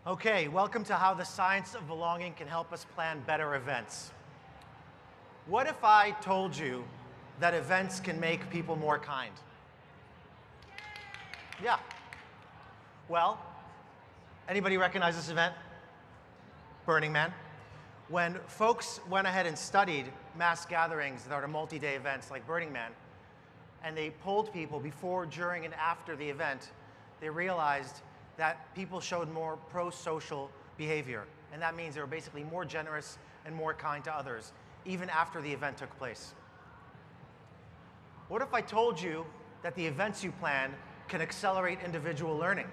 Okay, welcome to how the science of belonging can help us plan better events. What if I told you that events can make people more kind? Yeah. Well, anybody recognize this event? Burning Man. When folks went ahead and studied mass gatherings that are multi-day events like Burning Man, and they polled people before, during, and after the event, they realized that people showed more pro-social behavior. And that means they were basically more generous and more kind to others, even after the event took place. What if I told you that the events you plan can accelerate individual learning?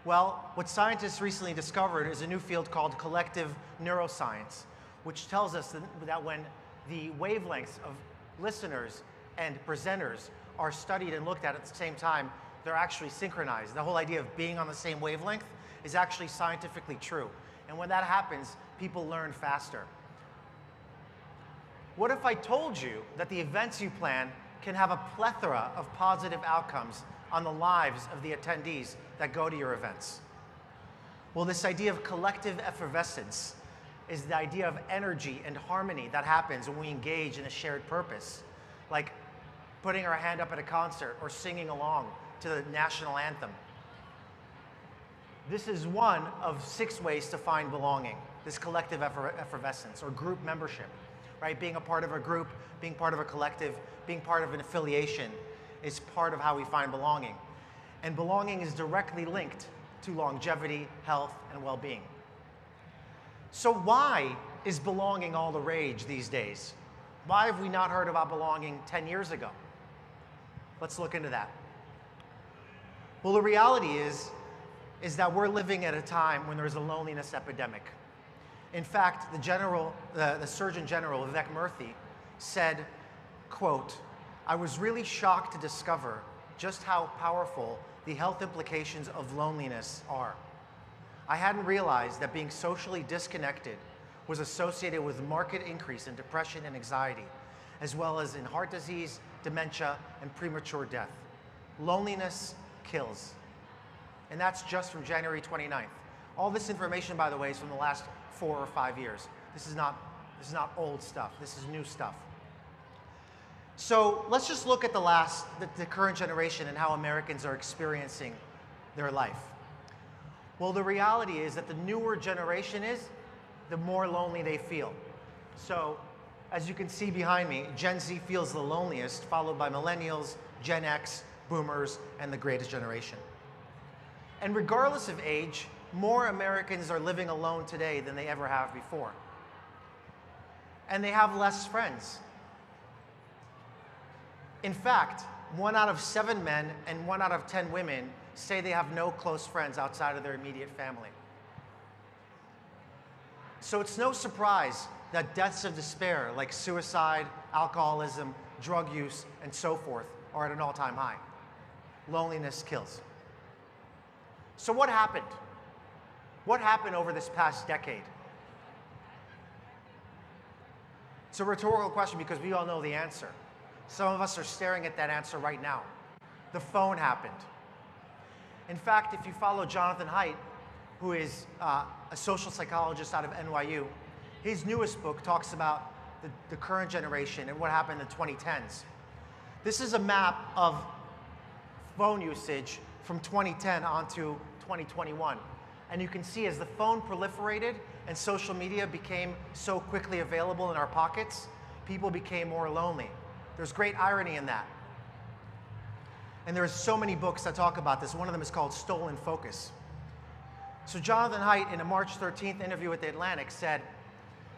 Well, what scientists recently discovered is a new field called collective neuroscience, which tells us that when the wavelengths of listeners and presenters are studied and looked at the same time, they're actually synchronized. The whole idea of being on the same wavelength is actually scientifically true. And when that happens, people learn faster. What if I told you that the events you plan can have a plethora of positive outcomes on the lives of the attendees that go to your events? Well, this idea of collective effervescence is the idea of energy and harmony that happens when we engage in a shared purpose, like putting our hand up at a concert or singing along to the national anthem. This is one of 6 ways to find belonging, this collective effervescence or group membership, right? Being a part of a group, being part of a collective, being part of an affiliation is part of how we find belonging. And belonging is directly linked to longevity, health, and well-being. So why is belonging all the rage these days? Why have we not heard about belonging 10 years ago? Let's look into that. Well, the reality is that we're living at a time when there's a loneliness epidemic. In fact, the Surgeon General, Vivek Murthy, said, quote, "I was really shocked to discover just how powerful the health implications of loneliness are. I hadn't realized that being socially disconnected was associated with a marked increase in depression and anxiety, as well as in heart disease, dementia, and premature death. Loneliness kills." And that's just from January 29th. All this information, by the way, is from the last 4 or 5 years. This is not old stuff. This is new stuff. So let's just look at the current generation and how Americans are experiencing their life. Well, the reality is that the newer generation is, the more lonely they feel. So as you can see behind me, Gen Z feels the loneliest, followed by millennials, Gen X, boomers, and the greatest generation. And regardless of age, more Americans are living alone today than they ever have before. And they have less friends. In fact, 1 out of 7 men and 1 out of 10 women say they have no close friends outside of their immediate family. So it's no surprise that deaths of despair like suicide, alcoholism, drug use, and so forth are at an all-time high. Loneliness kills. So what happened? What happened over this past decade? It's a rhetorical question because we all know the answer. Some of us are staring at that answer right now. The phone happened. In fact, if you follow Jonathan Haidt, who is a social psychologist out of NYU, his newest book talks about the current generation and what happened in the 2010s. This is a map of phone usage from 2010 onto 2021. And you can see as the phone proliferated and social media became so quickly available in our pockets, people became more lonely. There's great irony in that. And there's so many books that talk about this. One of them is called Stolen Focus. So Jonathan Haidt, in a March 13th interview with The Atlantic, said,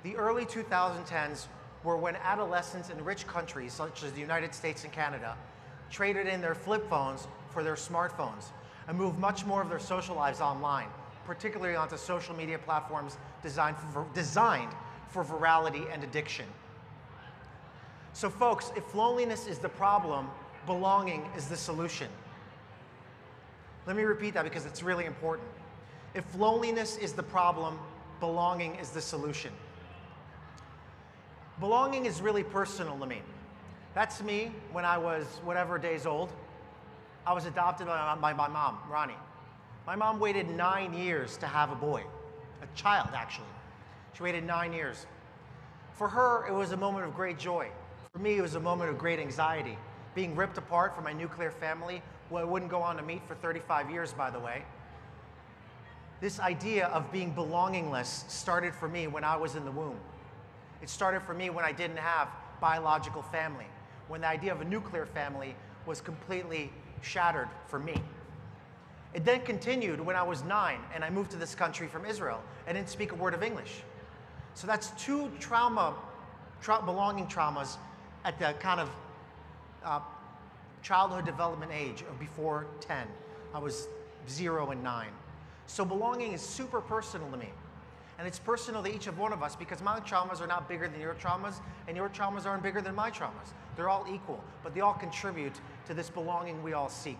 "The early 2010s were when adolescents in rich countries, such as the United States and Canada, traded in their flip phones for their smartphones and moved much more of their social lives online, particularly onto social media platforms designed for virality and addiction." So folks, if loneliness is the problem, belonging is the solution. Let me repeat that because it's really important. If loneliness is the problem, belonging is the solution. Belonging is really personal to me. That's me when I was whatever days old. I was adopted by my mom, Ronnie. My mom waited 9 years to have a boy, a child actually. She waited 9 years. For her, it was a moment of great joy. For me, it was a moment of great anxiety. Being ripped apart from my nuclear family, who I wouldn't go on to meet for 35 years, by the way. This idea of being belongingless started for me when I was in the womb. It started for me when I didn't have biological family, when the idea of a nuclear family was completely shattered for me. It then continued when I was 9 and I moved to this country from Israel and didn't speak a word of English. So that's two belonging traumas at the kind of childhood development age of before 10. I was 0 and 9. So belonging is super personal to me. And it's personal to each of one of us because my traumas are not bigger than your traumas, and your traumas aren't bigger than my traumas. They're all equal, but they all contribute to this belonging we all seek.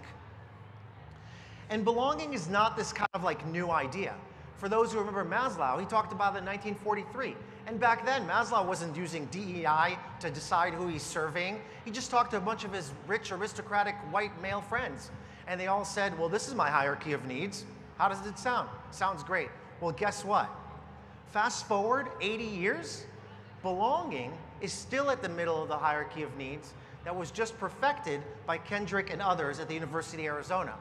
And belonging is not this kind of like new idea. For those who remember Maslow, he talked about it in 1943. And back then, Maslow wasn't using DEI to decide who he's surveying. He just talked to a bunch of his rich, aristocratic, white male friends. And they all said, well, this is my hierarchy of needs. How does it sound? Sounds great. Well, guess what? Fast forward 80 years, belonging is still at the middle of the hierarchy of needs that was just perfected by Kendrick and others at the University of Arizona.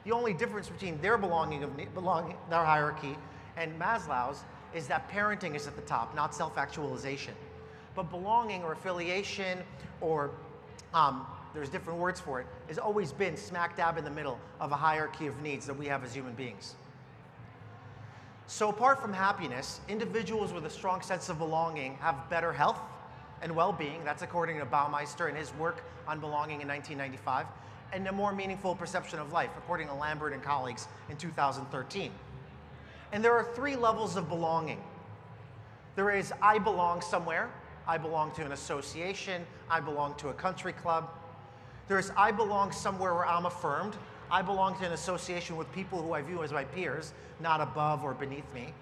The only difference between their their hierarchy and Maslow's is that parenting is at the top, not self-actualization. But belonging or affiliation or there's different words for it, has always been smack dab in the middle of a hierarchy of needs that we have as human beings. So apart from happiness, individuals with a strong sense of belonging have better health and well-being. That's according to Baumeister in his work on belonging in 1995. And a more meaningful perception of life, according to Lambert and colleagues in 2013. And there are 3 levels of belonging. There is I belong somewhere. I belong to an association. I belong to a country club. There is I belong somewhere where I'm affirmed. I belong to an association with people who I view as my peers, not above or beneath me.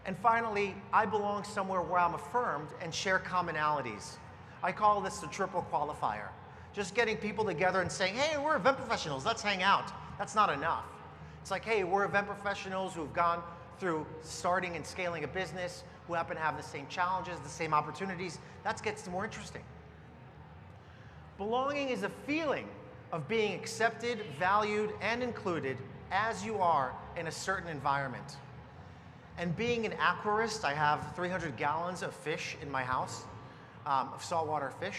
And finally, I belong somewhere where I'm affirmed and share commonalities. I call this the triple qualifier. Just getting people together and saying, hey, we're event professionals, let's hang out. That's not enough. It's like, hey, we're event professionals who've gone through starting and scaling a business, who happen to have the same challenges, the same opportunities. That gets more interesting. Belonging is a feeling of being accepted, valued, and included as you are in a certain environment. And being an aquarist, I have 300 gallons of fish in my house, of saltwater fish.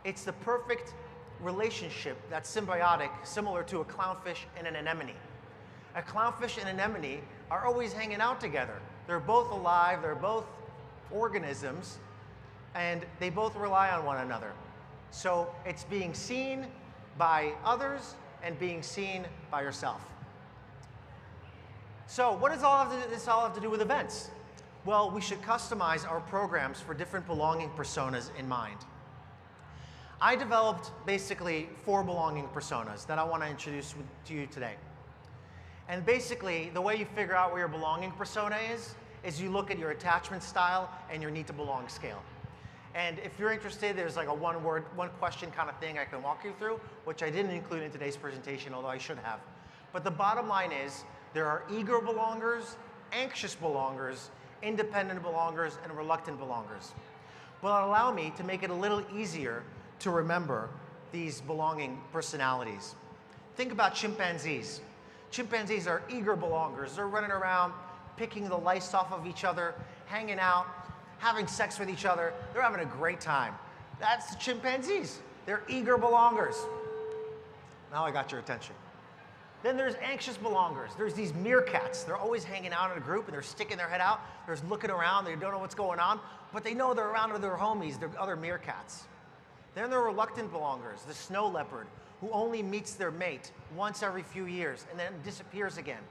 It's the perfect relationship that's symbiotic, similar to a clownfish and an anemone. A clownfish and an anemone are always hanging out together. They're both alive, they're both organisms, and they both rely on one another. So it's being seen by others and being seen by yourself. So what does this all have to do with events? Well, we should customize our programs for different belonging personas in mind. I developed basically 4 belonging personas that I want to introduce to you today. And basically, the way you figure out where your belonging persona is you look at your attachment style and your need to belong scale. And if you're interested, there's like a one question kind of thing I can walk you through, which I didn't include in today's presentation, although I should have. But the bottom line is, there are eager belongers, anxious belongers, independent belongers, and reluctant belongers. Will allow me to make it a little easier to remember these belonging personalities. Think about chimpanzees. Chimpanzees are eager belongers. They're running around, picking the lice off of each other, hanging out, having sex with each other. They're having a great time. That's the chimpanzees. They're eager belongers. Now I got your attention. Then there's anxious belongers. There's these meerkats. They're always hanging out in a group and they're sticking their head out. They're looking around. They don't know what's going on, but they know they're around with their homies, their other meerkats. Then there are reluctant belongers, the snow leopard, who only meets their mate once every few years and then disappears again,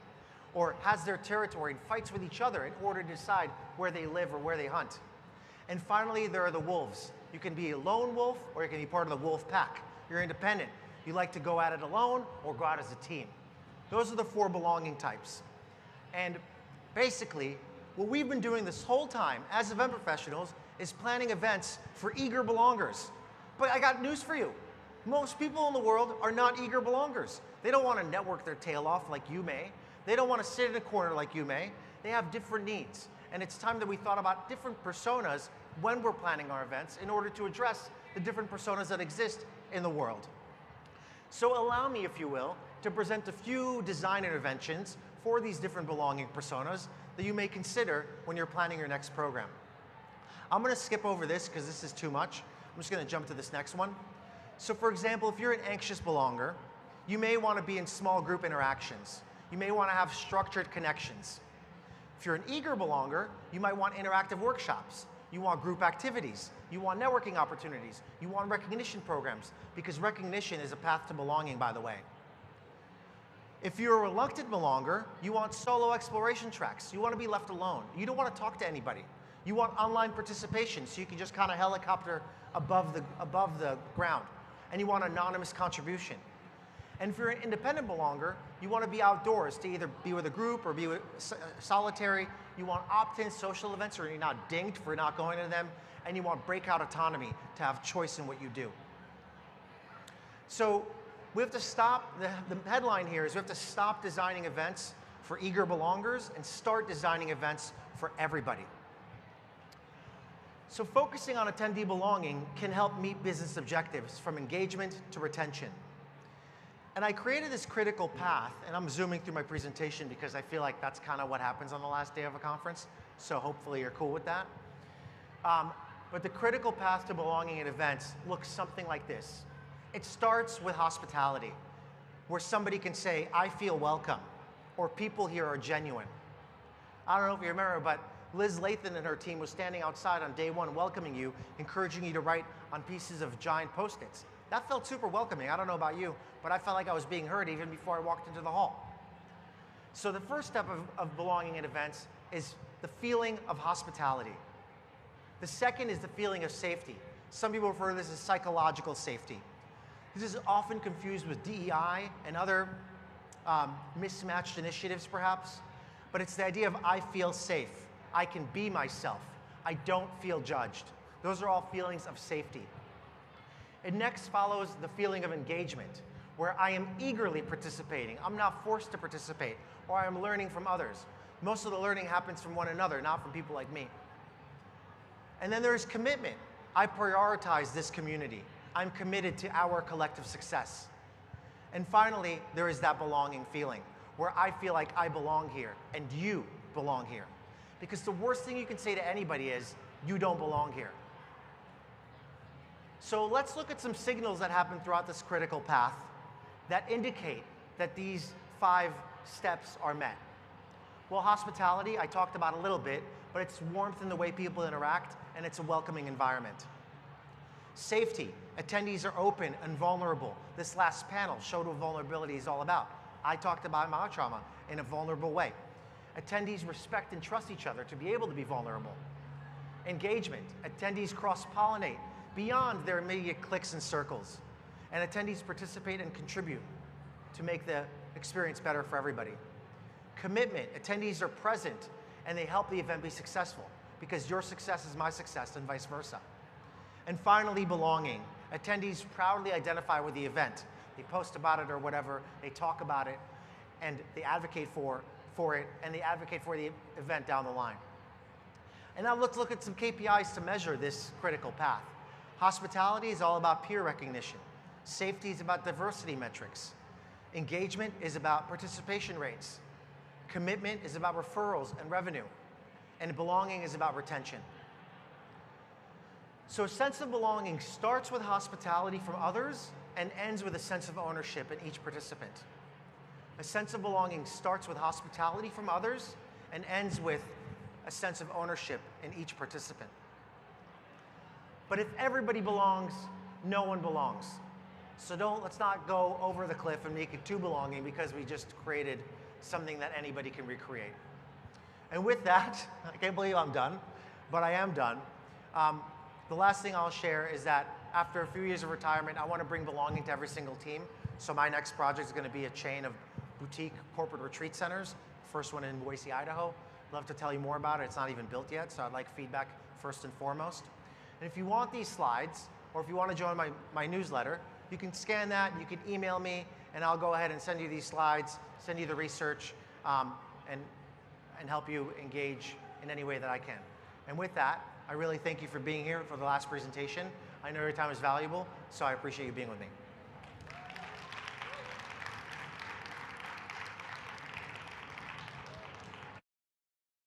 or has their territory and fights with each other in order to decide where they live or where they hunt. And finally, there are the wolves. You can be a lone wolf or you can be part of the wolf pack. You're independent. You like to go at it alone or go out as a team. Those are the 4 belonging types. And basically, what we've been doing this whole time as event professionals is planning events for eager belongers. But I got news for you. Most people in the world are not eager belongers. They don't want to network their tail off like you may. They don't want to sit in a corner like you may. They have different needs. And it's time that we thought about different personas when we're planning our events in order to address the different personas that exist in the world. So allow me, if you will, to present a few design interventions for these different belonging personas that you may consider when you're planning your next program. I'm going to skip over this because this is too much. I'm just going to jump to this next one. So for example, if you're an anxious belonger, you may want to be in small group interactions. You may want to have structured connections. If you're an eager belonger, you might want interactive workshops. You want group activities. You want networking opportunities. You want recognition programs, because recognition is a path to belonging, by the way. If you're a reluctant belonger, you want solo exploration tracks. You want to be left alone. You don't want to talk to anybody. You want online participation, so you can just kind of helicopter above the ground. And you want anonymous contribution. And if you're an independent belonger, you want to be outdoors to either be with a group or be with solitary. You want opt-in social events where you're not dinged for not going to them. And you want breakout autonomy to have choice in what you do. So we have to stop, the headline here is we have to stop designing events for eager belongers and start designing events for everybody. So focusing on attendee belonging can help meet business objectives from engagement to retention. And I created this critical path, and I'm zooming through my presentation because I feel like that's kind of what happens on the last day of a conference, so hopefully you're cool with that. But the critical path to belonging at events looks something like this. It starts with hospitality, where somebody can say, I feel welcome, or people here are genuine. I don't know if you remember, but Liz Lathan and her team was standing outside on day one welcoming you, encouraging you to write on pieces of giant Post-its. That felt super welcoming. I don't know about you, but I felt like I was being heard even before I walked into the hall. So the first step of belonging at events is the feeling of hospitality. The second is the feeling of safety. Some people refer to this as psychological safety. This is often confused with DEI and other mismatched initiatives, perhaps, but it's the idea of I feel safe. I can be myself. I don't feel judged. Those are all feelings of safety. And next follows the feeling of engagement, where I am eagerly participating. I'm not forced to participate, or I am learning from others. Most of the learning happens from one another, not from people like me. And then there's commitment. I prioritize this community. I'm committed to our collective success. And finally, there is that belonging feeling, where I feel like I belong here, and you belong here. Because the worst thing you can say to anybody is, you don't belong here. So let's look at some signals that happen throughout this critical path that indicate that these 5 steps are met. Well, hospitality, I talked about a little bit, but it's warmth in the way people interact, and it's a welcoming environment. Safety, attendees are open and vulnerable. This last panel showed what vulnerability is all about. I talked about my trauma in a vulnerable way. Attendees respect and trust each other to be able to be vulnerable. Engagement, attendees cross-pollinate beyond their immediate cliques and circles. And attendees participate and contribute to make the experience better for everybody. Commitment, attendees are present and they help the event be successful because your success is my success and vice versa. And finally, belonging. Attendees proudly identify with the event. They post about it or whatever, they talk about it, and they advocate for it, and they advocate for the event down the line. And now let's look at some KPIs to measure this critical path. Hospitality is all about peer recognition. Safety is about diversity metrics. Engagement is about participation rates. Commitment is about referrals and revenue. And belonging is about retention. So a sense of belonging starts with hospitality from others and ends with a sense of ownership in each participant. A sense of belonging starts with hospitality from others and ends with a sense of ownership in each participant. But if everybody belongs, no one belongs. So let's not go over the cliff and make it too belonging because we just created something that anybody can recreate. And with that, I can't believe I'm done, but I am done. The last thing I'll share is that after a few years of retirement, I want to bring belonging to every single team. So my next project is going to be a chain of boutique corporate retreat centers. First one in Boise, Idaho. I'd love to tell you more about it. It's not even built yet, so I'd like feedback first and foremost. And if you want these slides, or if you want to join my newsletter, You can scan that, you can email me, and I'll go ahead and send you these slides, send you the research, and help you engage in any way that I can. And with that, I really thank you for being here for the last presentation. I know your time is valuable, so I appreciate you being with me.